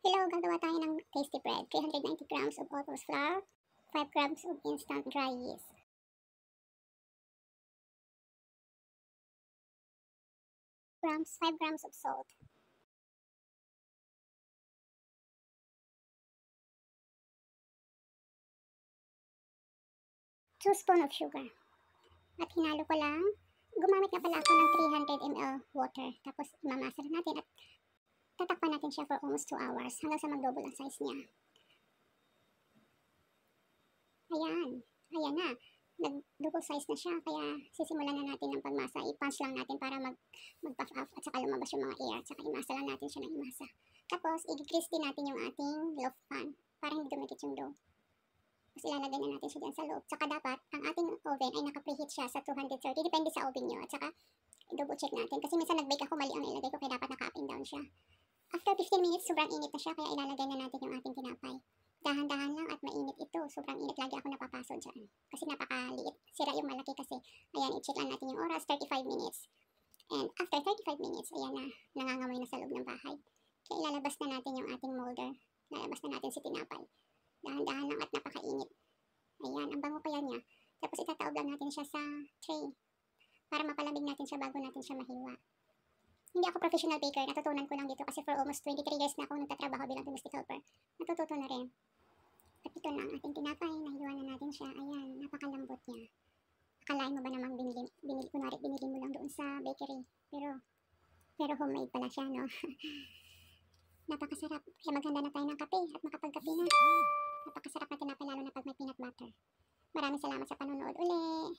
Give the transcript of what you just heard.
Hello, gagawa tayo ng tasty bread. 390 grams of all-purpose flour, 5 grams of instant dry yeast. Grams, 5 grams of salt. Two spoon of sugar. At hinalo ko lang. Gumamit na pala ako ng 300 ml water. Tapos mamasa na natin at tatakpan natin siya for almost 2 hours hanggang sa mag-double ang size niya. Ayan. Ayan na. Nag-double size na siya. Kaya sisimulan na natin ng pagmasa. I-punch lang natin para mag-puff up at saka lumabas yung mga air. At saka imasa lang natin siya ng imasa. Tapos, i-grease din natin yung ating loaf pan para hindi dumikit yung dough. Tapos ilalagay na natin siya dyan sa loob. Tsaka dapat, ang ating oven ay naka-preheat siya sa 230. Depende sa oven nyo. At saka, i-double check natin. Kasi minsan nag-bake ako, mali ang ilagay ko. Kaya dapat naka-up and down siya. After 15 minutes, sobrang init na siya. Kaya ilalagay na natin yung ating tinapay. Dahan-dahan lang at mainit ito. Sobrang init. Lagi ako napapaso dyan. Kasi napakaliit. Sira yung malaki kasi. Ayan, i-check lang natin yung oras. 35 minutes. And after 35 minutes, ayan na. Nangangamoy na sa loob ng bahay. Kaya ilalabas na natin yung ating molder. Ilalabas na natin si tinapay. Dahan-dahan lang at napakainit. Ayan, ang bango kaya niya. Tapos itataob lang natin siya sa tray. Para mapalamig natin siya bago natin siya mahiwa. Hindi ako professional baker. Natutunan ko lang dito kasi for almost 23 years na ako nagtatrabaho bilang domestic helper. Natututo na rin. At ito na ang ating tinapay. Nahiwa na natin siya. Ayan, napakalambot niya. Akalain mo ba namang binili mo lang doon sa bakery. Pero homemade pala siya, no? Napakasarap. Kaya maghanda na tayo ng kape at makapagkape na. Napakasarap na tinapay lalo na pag may peanut butter. Maraming salamat sa panonood uli.